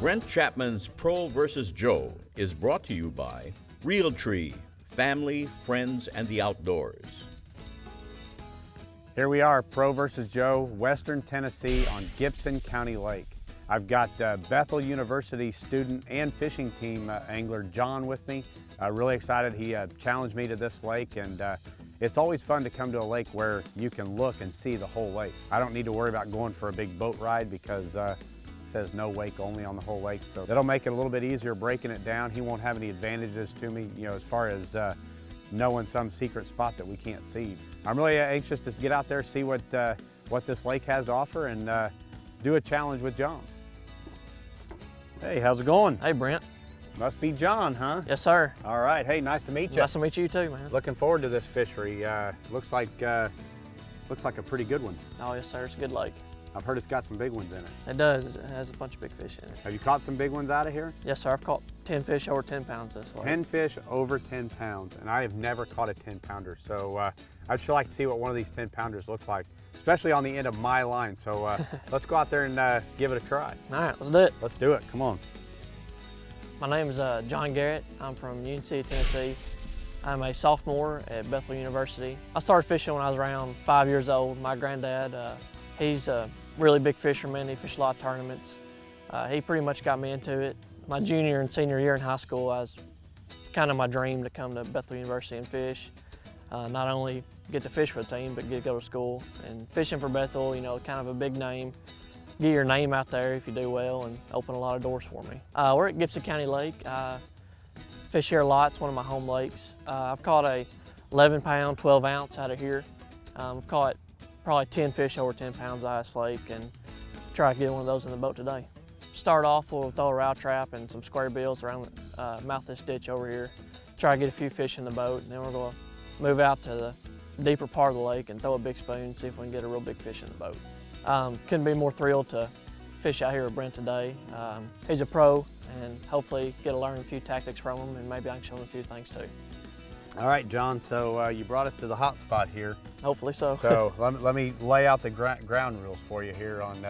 Brent Chapman's Pro vs. Joe is brought to you by Realtree, family, friends, and the outdoors. Here we are, Pro vs. Joe, Western Tennessee on Gibson County Lake. I've got Bethel University student and fishing team angler John with me. Really excited. He challenged me to this lake, and it's always fun to come to a lake where you can look and see the whole lake. I don't need to worry about going for a big boat ride because it says no wake only on the whole lake, so that'll make it a little bit easier breaking it down. He won't have any advantages to me, you know, as far as knowing some secret spot that we can't see. I'm really anxious to get out there, see what this lake has to offer, and do a challenge with John. Hey, how's it going? Hey, Brent. Must be John, huh? Yes, sir. All right. Hey, nice to meet you. Nice to meet you too, man. Looking forward to this fishery. Looks like a pretty good one. Oh, yes, sir. It's a good lake. I've heard it's got some big ones in it. It does. It has a bunch of big fish in it. Have you caught some big ones out of here? Yes, sir. I've caught 10 fish over 10 pounds this lake. 10 fish over 10 pounds, and I have never caught a 10-pounder. So I'd sure like to see what one of these 10-pounders look like, especially on the end of my line. So let's go out there and give it a try. All right, let's do it. Let's do it. Come on. My name is John Garrett. I'm from Union Tennessee. I'm a sophomore at Bethel University. I started fishing when I was around 5 years old. My granddad, he's a really big fisherman. He fished a lot of tournaments. He pretty much got me into it. My junior and senior year in high school, was kind of my dream to come to Bethel University and fish. Not only get to fish for the team, but get to go to school. And fishing for Bethel, you know, kind of a big name. Get your name out there if you do well and open a lot of doors for me. We're at Gibson County Lake. Fish here a lot. It's one of my home lakes. I've caught a 11-pound, 12-ounce out of here. I've caught probably 10 fish over 10 pounds out of this lake and try to get one of those in the boat today. Start off, we'll throw a route trap and some square bills around the mouth of this ditch over here. Try to get a few fish in the boat, and then we're going to move out to the deeper part of the lake and throw a big spoon and see if we can get a real big fish in the boat. Couldn't be more thrilled to fish out here with Brent today. He's a pro, and hopefully get to learn a few tactics from him, and maybe I can show him a few things too. All right, John, so you brought us to the hot spot here. Hopefully so. So let me lay out the ground rules for you here on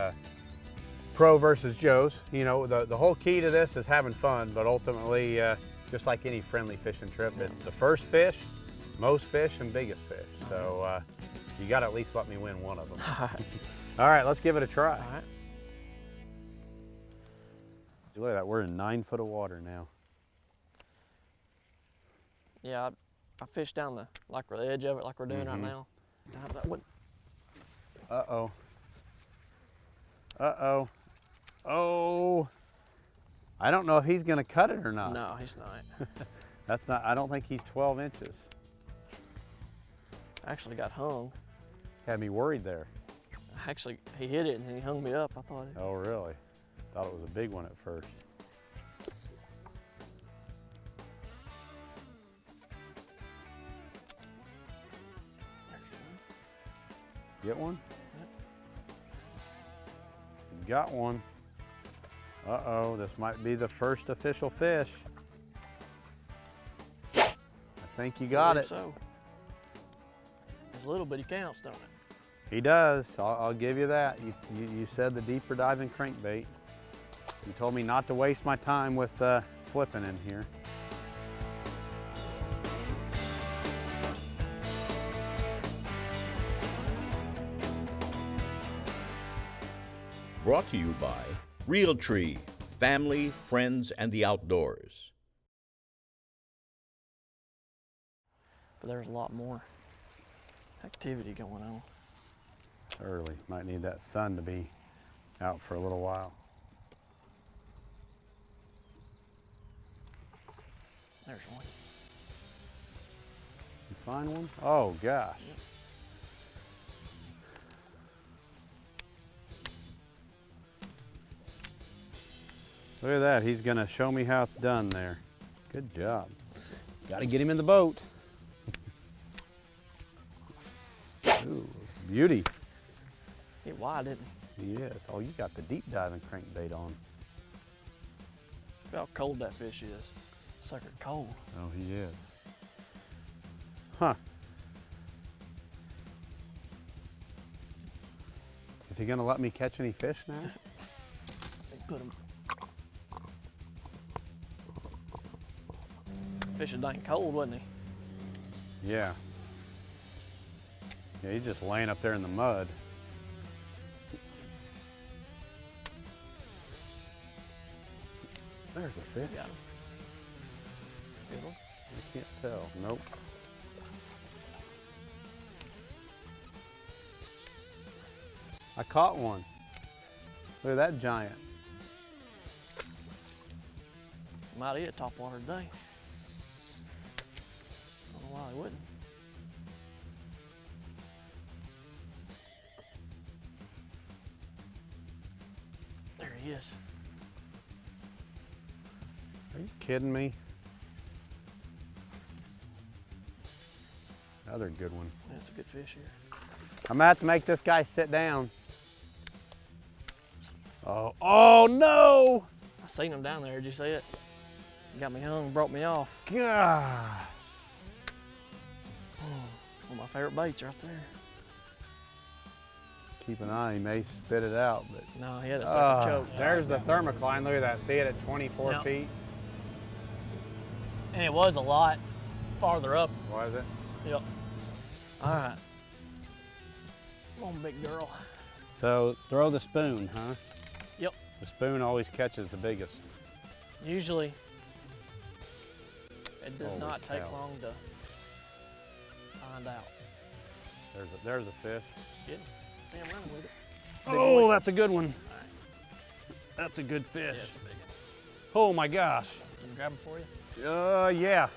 Pro versus Joe's. You know, the whole key to this is having fun, but ultimately, just like any friendly fishing trip, it's the first fish, most fish, and biggest fish. So you got to at least let me win one of them. All right, let's give it a try. All right. Look at that, we're in 9 foot of water now. Yeah, I fished down the edge of it like we're doing right now. Uh-oh. Uh-oh. Oh. I don't know if he's gonna cut it or not. No, he's not. That's not, I don't think he's 12 inches. Actually got hung. Had me worried there. Actually, he hit it and he hung me up. I thought it. Oh, really? Thought it was a big one at first. Get one? Yep. Got one. Uh-oh, this might be the first official fish. I think you got it. So. It's a little bit, he counts, don't it? He does. I'll give you that. You said the deeper diving crankbait. You told me not to waste my time with flipping in here. Brought to you by Realtree, family, friends, and the outdoors. But there's a lot more activity going on. Early. Might need that sun to be out for a little while. There's one. You find one? Oh, gosh. Yep. Look at that. He's going to show me how it's done there. Good job. Got to get him in the boat. Ooh, beauty. Get wide, didn't he? Yes. Oh, you got the deep diving crankbait on. Look how cold that fish is. Sucker cold. Oh, he is. Huh. Is he gonna let me catch any fish now? Put him. Fish was dang cold, wasn't he? Yeah. Yeah, he's just laying up there in the mud. There's the fish. Got him. Good one. I can't tell. Nope. I caught one. Look at that giant. Might eat a topwater today. Don't know why they wouldn't. There he is. Are you kidding me? Another good one. That's a good fish here. I'm gonna have to make this guy sit down. Oh, oh no! I seen him down there, did you see it? Got me hung, brought me off. Gosh. One of my favorite baits right there. Keep an eye, he may spit it out, but. No, he had a second choke. There's the thermocline, look at that, see it at 24 Yep. feet? And it was a lot farther up. Was it? Yep. All right. Come on, big girl. So throw the spoon, huh? Yep. The spoon always catches the biggest. Usually, it does Holy not take cow. long to find out. There's a fish. Good. See him running with it. Oh, that's a good one. All right. That's a good Yeah, fish. it's a big Oh my gosh. one. Can I grab him for you? Yeah.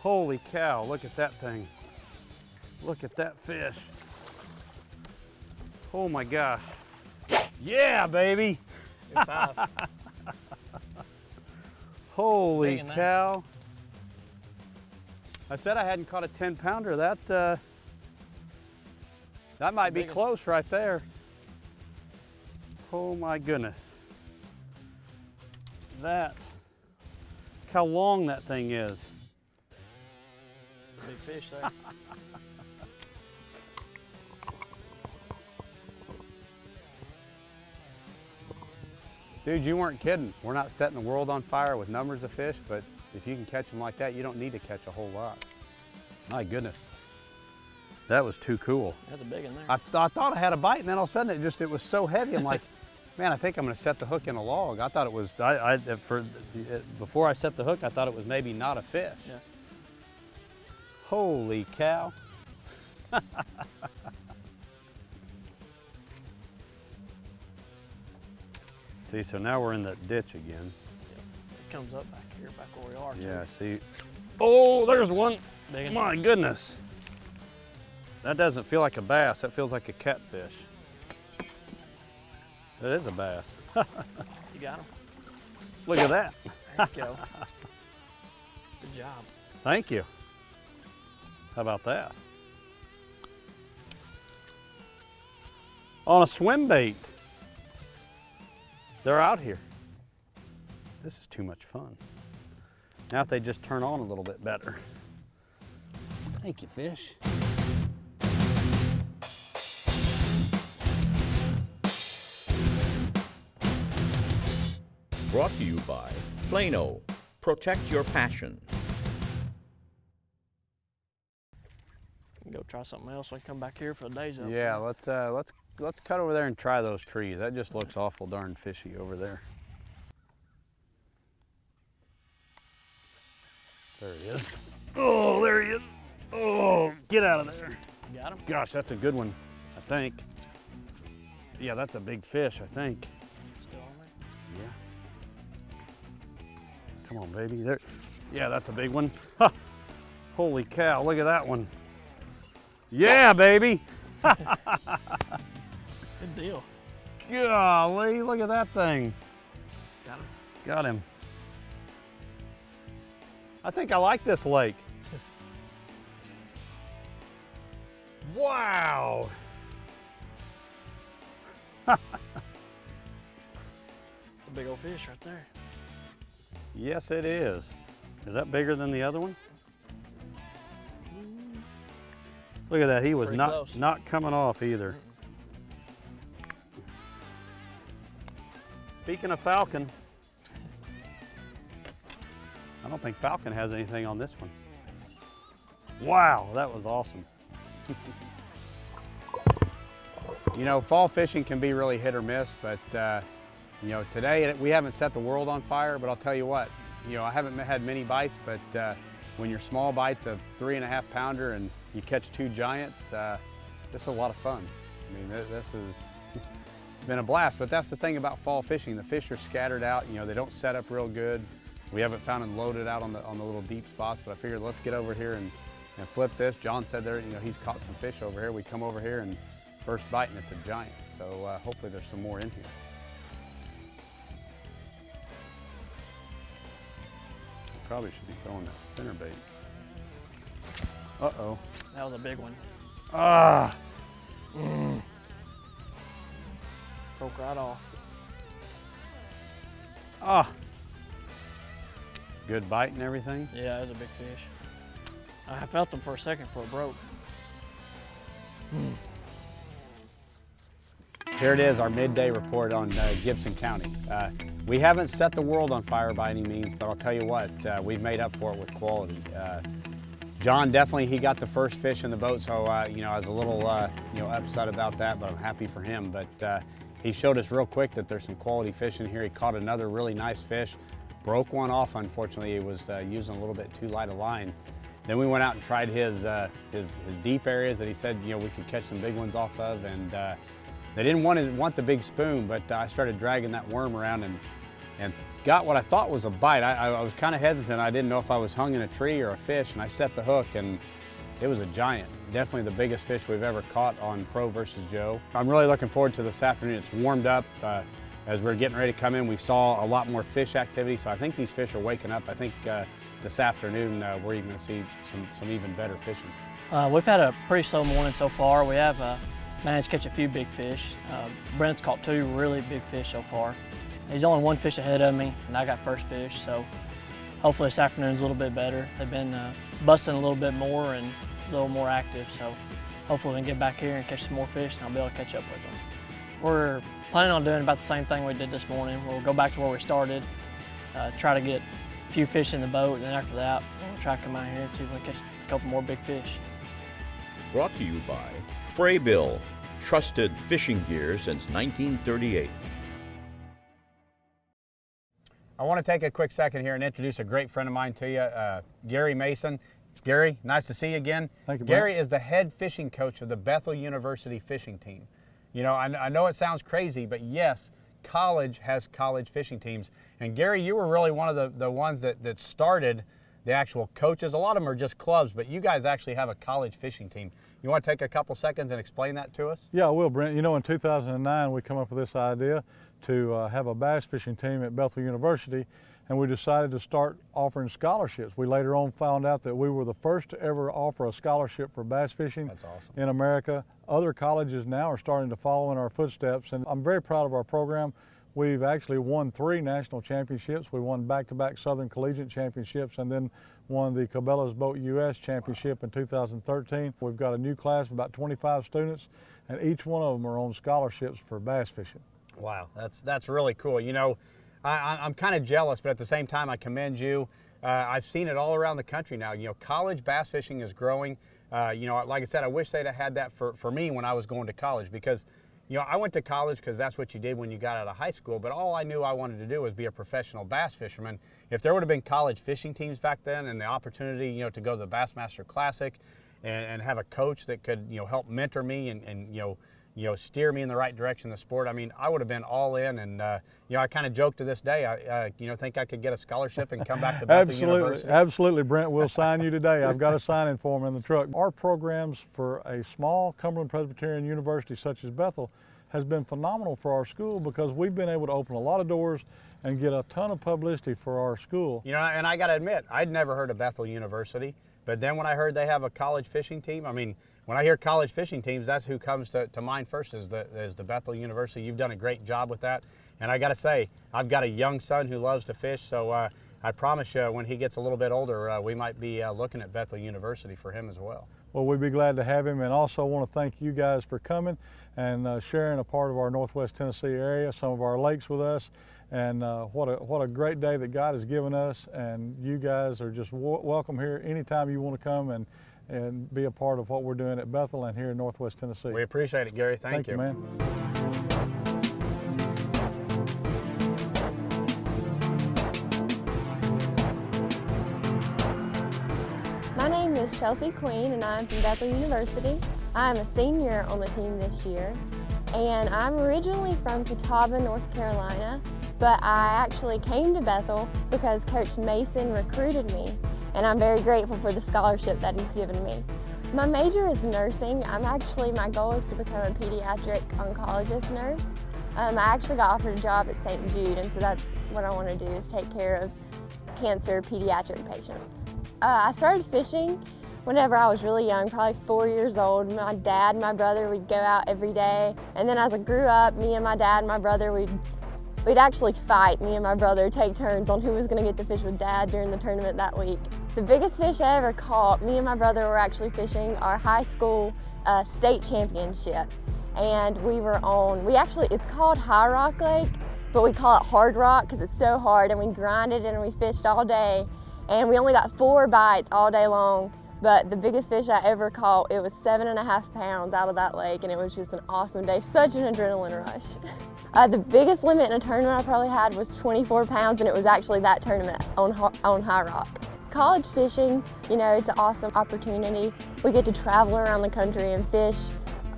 Holy cow, look at that thing. Look at that fish. Oh my gosh. Yeah, baby. Good five. Holy Big in that. cow. I said I hadn't caught a 10-pounder. That might be Big one. close right there. Oh my goodness. Look how long that thing is. Big fish there. Dude, you weren't kidding. We're not setting the world on fire with numbers of fish, but if you can catch them like that, you don't need to catch a whole lot. My goodness. That was too cool. That's a big one there. I thought I had a bite, and then all of a sudden it was so heavy. I'm like, man, I think I'm gonna set the hook in a log. I thought it was, before I set the hook, I thought it was maybe not a fish. Yeah. Holy cow. See, so now we're in that ditch again. It comes up back here, back where we are. too. Yeah, see. Oh, there's one. Big one. My goodness. That doesn't feel like a bass, that feels like a catfish. It is a bass. You got him? Look at that. There you go. Good job. Thank you. How about that? On a swim bait. They're out here. This is too much fun. Now if they just turn on a little bit better. Thank you, fish. Brought to you by Plano. Protect your passion. We can go try something else. We can come back here for the day's up. Yeah, let's cut over there and try those trees. That just looks awful darn fishy over there. There he is. Oh, there he is. Oh, get out of there. You got him? Gosh, that's a good one, I think. Yeah, that's a big fish, I think. Still on there? Yeah. Come on, baby. There. Yeah, that's a big one. Ha! Holy cow, look at that one. Yeah, baby. Good deal. Golly, look at that thing. Got him? Got him. I think I like this lake. Wow. A big old fish right there. Yes, it is. Is that bigger than the other one? Look at that. He was Pretty not close. not coming off either. Speaking of falcon, I don't think Falcon has anything on this one. Wow, that was awesome. You know, fall fishing can be really hit or miss, but you know, today we haven't set the world on fire, but I'll tell you what, you know, I haven't had many bites, but when your small bite's a 3.5 pounder and you catch 2 giants, this is a lot of fun. I mean, this has been a blast, but that's the thing about fall fishing. The fish are scattered out, you know, they don't set up real good. We haven't found them loaded out on the little deep spots, but I figured let's get over here and flip this. John said there, you know, he's caught some fish over here. We come over here and first bite and it's a giant. So hopefully there's some more in here. Probably should be throwing that spinner bait. Uh-oh. That was a big one. Ah! Broke right off. Ah! Good bite and everything? Yeah, it was a big fish. I felt them for a second before it broke. Here it is, our midday report on Gibson County. We haven't set the world on fire by any means, but I'll tell you what, we've made up for it with quality. John definitely, he got the first fish in the boat, so you know, I was a little you know, upset about that, but I'm happy for him. But he showed us real quick that there's some quality fish in here. He caught another really nice fish, broke one off, unfortunately. He was using a little bit too light a line. Then we went out and tried his deep areas that he said, you know, we could catch some big ones off of, and they didn't want the big spoon, but I started dragging that worm around and got what I thought was a bite. I was kind of hesitant. I didn't know if I was hung in a tree or a fish, and I set the hook, and it was a giant. Definitely the biggest fish we've ever caught on Pro versus Joe. I'm really looking forward to this afternoon. It's warmed up. As we're getting ready to come in, we saw a lot more fish activity, so I think these fish are waking up. I think this afternoon we're even going to see some even better fishing. We've had a pretty slow morning so far. We have managed to catch a few big fish. Brent's caught 2 really big fish so far. He's only 1 fish ahead of me, and I got first fish, so hopefully this afternoon's a little bit better. They've been busting a little bit more and a little more active, so hopefully we can get back here and catch some more fish, and I'll be able to catch up with them. We're planning on doing about the same thing we did this morning. We'll go back to where we started, try to get a few fish in the boat, and then after that, we'll try to come out here and see if we can catch a couple more big fish. Brought to you by Frabill, trusted fishing gear since 1938. I want to take a quick second here and introduce a great friend of mine to you, Gary Mason. Gary, nice to see you again. Thank you, Brent. Gary is the head fishing coach of the Bethel University fishing team. You know, I know it sounds crazy, but yes, college has college fishing teams. And Gary, you were really one of the ones that started the actual coaches. A lot of them are just clubs, but you guys actually have a college fishing team. You want to take a couple seconds and explain that to us? Yeah, I will, Brent. You know, in 2009, we come up with this idea to have a bass fishing team at Bethel University, and we decided to start offering scholarships. We later on found out that we were the first to ever offer a scholarship for bass fishing. That's awesome. In America. Other colleges now are starting to follow in our footsteps, and I'm very proud of our program. We've actually won 3 national championships. We won back-to-back Southern Collegiate Championships and then won the Cabela's Boat US Championship in 2013. We've got a new class of about 25 students, and each one of them are on scholarships for bass fishing. Wow, that's really cool. You know, I'm kind of jealous, but at the same time, I commend you. I've seen it all around the country now. You know, college bass fishing is growing. You know, like I said, I wish they'd have had that for me when I was going to college, because, you know, I went to college because that's what you did when you got out of high school, but all I knew I wanted to do was be a professional bass fisherman. If there would have been college fishing teams back then and the opportunity, you know, to go to the Bassmaster Classic and have a coach that could, you know, help mentor me and you know, steer me in the right direction in the sport, I mean, I would have been all in. And, you know, I kind of joke to this day, I you know, think I could get a scholarship and come back to Bethel University. Absolutely, Brent. We'll sign you today. I've got a sign-in form in the truck. Our programs for a small Cumberland Presbyterian University such as Bethel has been phenomenal for our school, because we've been able to open a lot of doors and get a ton of publicity for our school. You know, and I got to admit, I'd never heard of Bethel University, but then when I heard they have a college fishing team, I mean, when I hear college fishing teams, that's who comes to mind first is the Bethel University. You've done a great job with that. And I got to say, I've got a young son who loves to fish, so I promise you when he gets a little bit older, we might be looking at Bethel University for him as well. Well, we'd be glad to have him, and also want to thank you guys for coming and sharing a part of our Northwest Tennessee area, some of our lakes with us. And what a great day that God has given us, and you guys are just welcome here anytime you want to come and be a part of what we're doing at Bethel and here in Northwest Tennessee. We appreciate it, Gary. Thank you. Man. My name is Chelsey Queen and I'm from Bethel University. I'm a senior on the team this year, and I'm originally from Catawba, North Carolina, but I actually came to Bethel because Coach Mason recruited me, and I'm very grateful for the scholarship that he's given me. My major is nursing. My goal is to become a pediatric oncologist nurse. I actually got offered a job at St. Jude, and so that's what I want to do, is take care of cancer pediatric patients. I started fishing whenever I was really young, probably 4 years old. My dad and my brother would go out every day, and then as I grew up, me and my dad and my brother, we'd actually fight, me and my brother, take turns on who was going to get to fish with Dad during the tournament that week. The biggest fish I ever caught, me and my brother were actually fishing our high school state championship, and it's called High Rock Lake, but we call it Hard Rock because it's so hard, and we grinded and we fished all day, and we only got 4 bites all day long. But the biggest fish I ever caught, it was 7.5 pounds out of that lake, and it was just an awesome day, such an adrenaline rush. The biggest limit in a tournament I probably had was 24 pounds, and it was actually that tournament on High Rock. College fishing, it's an awesome opportunity. We get to travel around the country and fish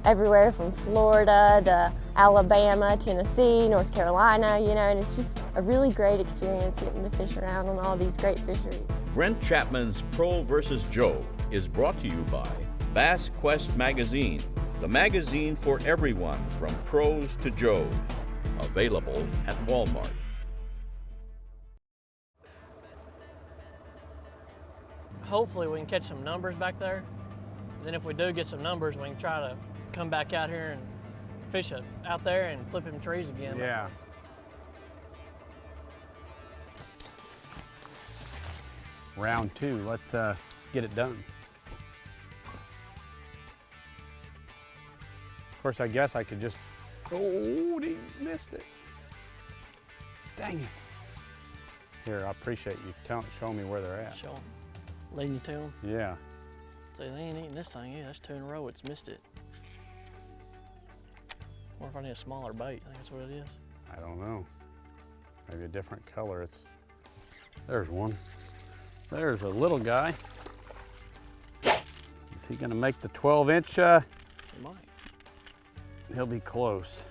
everywhere from Florida to Alabama, Tennessee, North Carolina, and it's just a really great experience getting to fish around on all these great fisheries. Brent Chapman's Pro vs. Joe is brought to you by Bass Quest Magazine, the magazine for everyone from pros to Joes. Available at Walmart. Hopefully we can catch some numbers back there. And then if we do get some numbers, we can try to come back out here and fish out there and flip them trees again. Yeah. Round 2, let's get it done. Of course, I guess I could just, oh, he missed it. Dang it. Here, I appreciate you showing me where they're at. Show them. Leading you to them. Yeah. See, they ain't eating this thing. Yeah, that's 2 in a row. It's missed it. I wonder if I need a smaller bait. I think that's what it is. I don't know. Maybe a different color. There's one. There's a little guy. Is he gonna make the 12-inch? He might. He'll be close.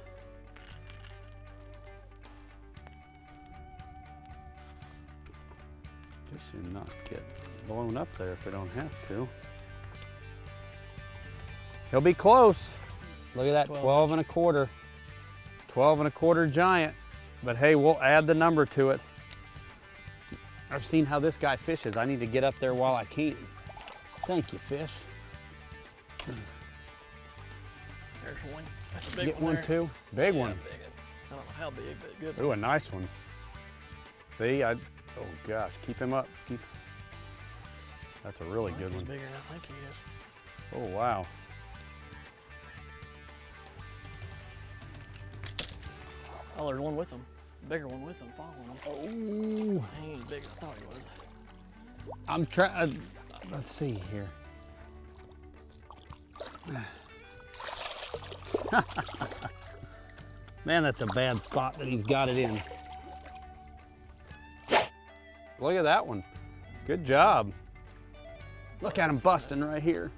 Just should not get blown up there if we don't have to. He'll be close. Look at that, 12 and a quarter. 12 and a quarter giant. But hey, we'll add the number to it. I've seen how this guy fishes. I need to get up there while I can. Thank you, fish. There's one. That's a big Get one. one too? Big one. Big. I don't know how big, but good. Ooh, a nice one. See, oh gosh, keep him up. That's a really good He's one. bigger than I think he is. Oh, wow. Oh, there's one with him. Bigger one with him, following him. Oh. He ain't bigger than I thought he was. I'm trying, let's see here. Man, that's a bad spot that he's got it in. Look at that one. Good job. Look at him busting right here.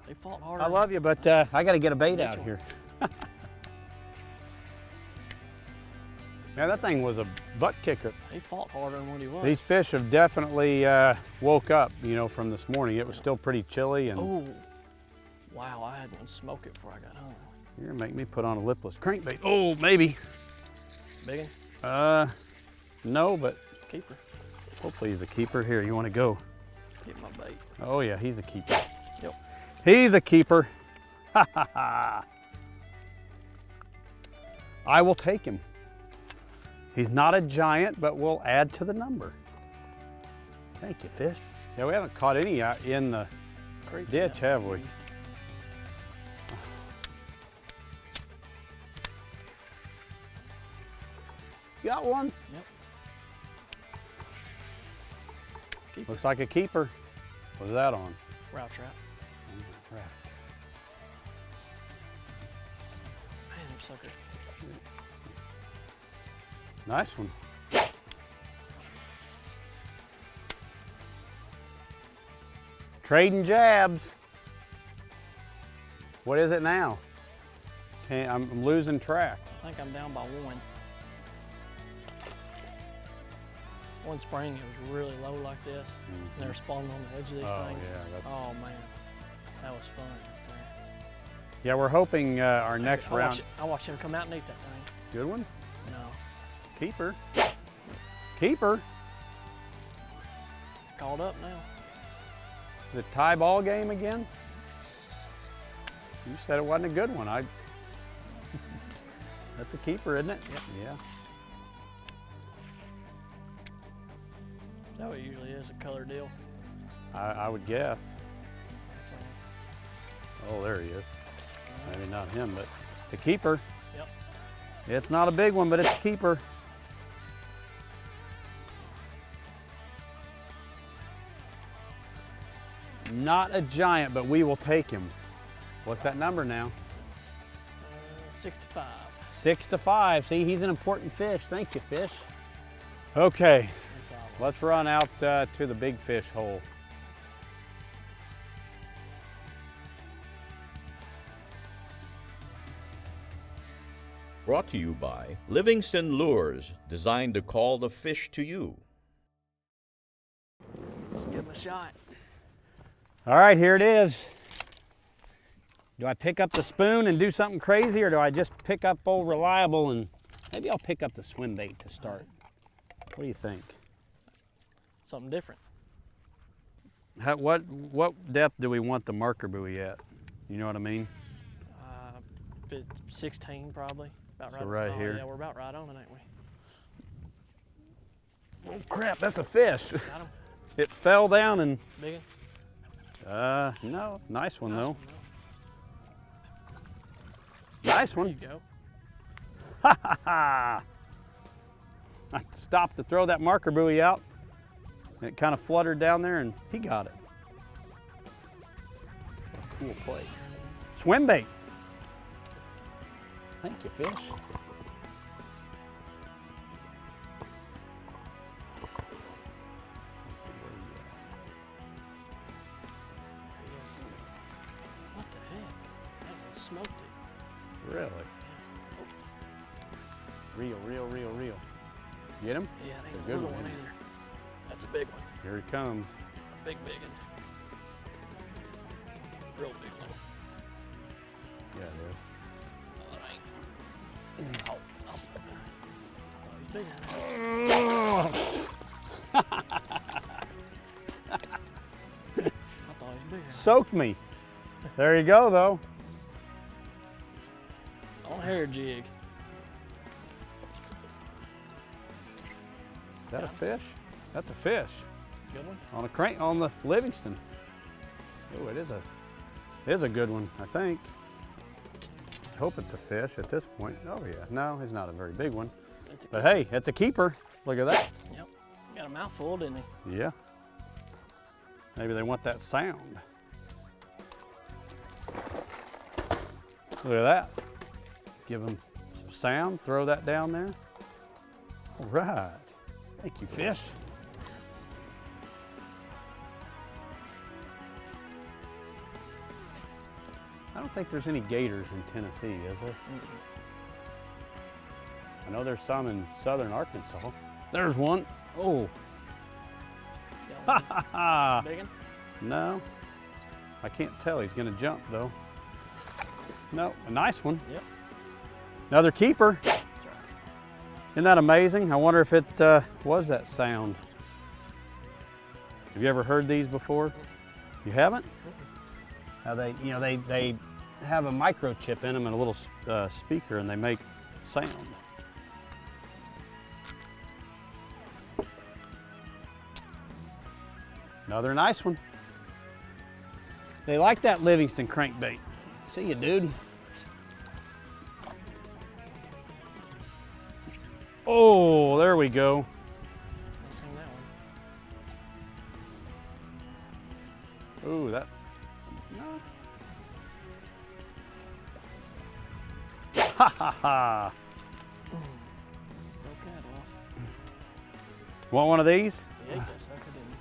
They fought hard. I love you, but I got to get a bait out here. Man, that thing was a butt kicker. He fought harder than what he was. These fish have definitely woke up, from this morning. It was still pretty chilly. And oh, wow, I had one smoke it before I got home. you're gonna make me put on a lipless crankbait. Oh, maybe. Big one? No, but Keeper. hopefully he's a keeper. Here, you want to go? Get my bait. Oh yeah, he's a keeper. Yep. He's a keeper. Ha ha ha. I will take him. He's not a giant, but we'll add to the number. Thank you, fish. Yeah, we haven't caught any in the Creek ditch, yet. have we? Got one. Yep. Keep Looks like a keeper. What's that on? route trap. Right. Man, them suckers. Nice one. Trading jabs. What is it now? I'm losing track. I think I'm down by one. One spring, it was really low like this. And they were spawning on the edge of these things. Yeah, Oh man, that was fun right there. Yeah, we're hoping our next I round. I watched him come out and eat that thing. Good one. No, Keeper. Keeper. called up now. The tie ball game again? You said it wasn't a good one. That's a keeper, isn't it? Yep. Yeah. Is that what it usually is, a color deal? I would guess. So, Oh, there he is. Maybe not him, but the keeper. yep. It's not a big one, but it's a keeper. Not a giant, but we will take him. What's that number now? 65. 6 to 5. See, he's an important fish. Thank you, fish. Okay, That's all. let's run out to the big fish hole. Brought to you by Livingston Lures, designed to call the fish to you. Let's give him a shot. All right, here it is. Do I pick up the spoon and do something crazy, or do I just pick up old Reliable and maybe I'll pick up the swim bait to start? What do you think? Something different. What depth do we want the marker buoy at? You know what I mean? 16 probably. About So right. right here. Yeah, we're about right on it, ain't we? Oh crap, that's a fish. Got him. It fell down and, Big one. no, nice one Nice though. one, Nice There one. you go. Ha ha ha! I stopped to throw that marker buoy out. And it kind of fluttered down there and he got it. What a cool play. Swim bait. Thank you, fish. Let's see where you Yes. What the heck? That one smoked it. at. Really? Real. Get him? Yeah, that It's a ain't a good little one, one isn't either. That's a big one. Here he comes. Big one. Real big one. Yeah, it is. Oh, it ain't. Oh, he's big enough. I thought he was big enough. Soaked me. There you go, though. On a hair jig. Is that a fish? That's a fish. Good one. On a crank on the Livingston. Oh, it is a good one, I think. I hope it's a fish at this point. Oh yeah, no, it's not a very big one. That's a But hey, it's a keeper. Look at that. Yep. Got a mouthful, didn't he? Yeah. Maybe they want that sound. Look at that. Give them some sound, throw that down there. All right. Thank you, fish. I don't think there's any gators in Tennessee, is there? I know there's some in southern Arkansas. There's one. Oh. Ha ha ha. Big one? No. I can't tell. He's going to jump, though. No, a nice one. Yep. Another keeper. That's right. Isn't that amazing? I wonder if it was that sound. Have you ever heard these before? You haven't? How they have a microchip in them and a little speaker, and they make sound. Another nice one. They like that Livingston crankbait. See you, dude. Oh, there we go. I seen that one. Ooh, that, no. Ha ha ha. Broke that off. Want one of these? Yeah, you got sucker, didn't you?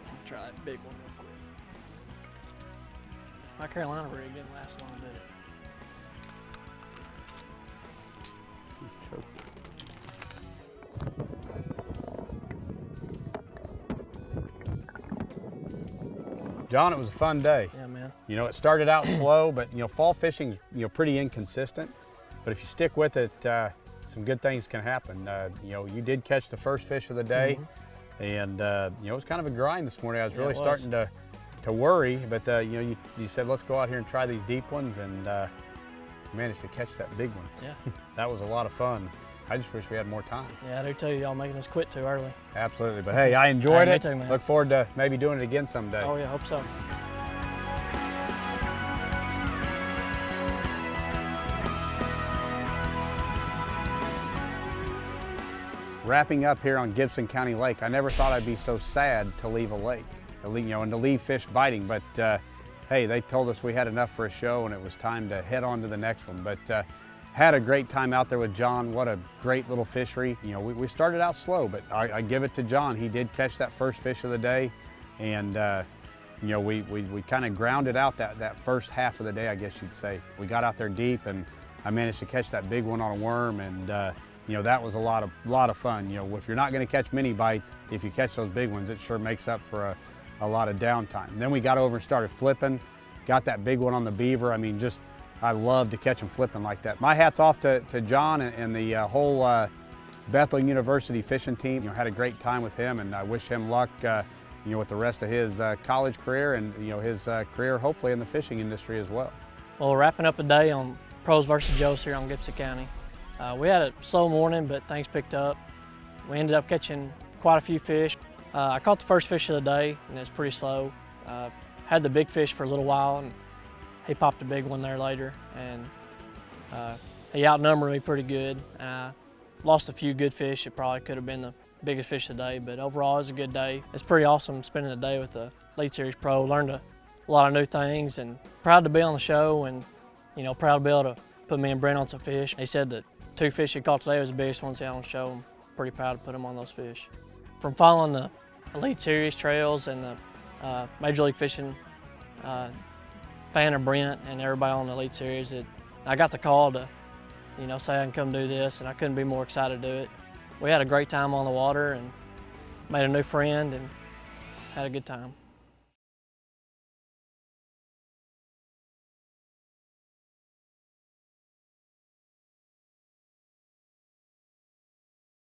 I'll try that big one real quick. My Carolina rig didn't last long, did it? John, it was a fun day. Yeah, man. You know, it started out slow, but you know, fall fishing's pretty inconsistent. But if you stick with it, some good things can happen. You know, you did catch the first fish of the day, and you know, it was kind of a grind this morning. I was really starting to worry, but you know, you said let's go out here and try these deep ones, and managed to catch that big one. Yeah. That was a lot of fun. I just wish we had more time. Yeah, I do too. Y'all making us quit too early. Absolutely, but hey, I enjoyed Hey, me it. too, man. Look forward to maybe doing it again someday. Oh yeah, hope so. Wrapping up here on Gibson County Lake, I never thought I'd be so sad to leave a lake, you know, and to leave fish biting, but hey, they told us we had enough for a show and it was time to head on to the next one. But had a great time out there with John. What a great little fishery. You know, we started out slow, but I give it to John. He did catch that first fish of the day, and you know, we kind of grounded out that first half of the day, I guess you'd say. We got out there deep, and I managed to catch that big one on a worm, and you know, that was a lot of fun. You know, if you're not going to catch mini bites, if you catch those big ones, it sure makes up for a lot of downtime. And then we got over and started flipping, got that big one on the beaver. I mean, just I love to catch them flipping like that. My hat's off to John and the whole Bethel University fishing team. You know, had a great time with him, and I wish him luck, you know, with the rest of his college career and you know, his career hopefully in the fishing industry as well. Well, we're wrapping up a day on pros versus Joes here on Gibson County. We had a slow morning, but things picked up. We ended up catching quite a few fish. I caught the first fish of the day, and it's pretty slow. Had the big fish for a little while, and he popped a big one there later, and he outnumbered me pretty good. Lost a few good fish. It probably could have been the biggest fish of the day, but overall it was a good day. It's pretty awesome spending the day with the Elite Series Pro. Learned a lot of new things, and proud to be on the show, and you know, proud to be able to put me and Brent on some fish. He said that 2 fish he caught today was the biggest ones he had on the show. I'm pretty proud to put him on those fish. From following the Elite Series trails and the Major League Fishing, fan of Brent and everybody on the Elite Series, I got the call to, you know, say I can come do this, and I couldn't be more excited to do it. We had a great time on the water and made a new friend and had a good time.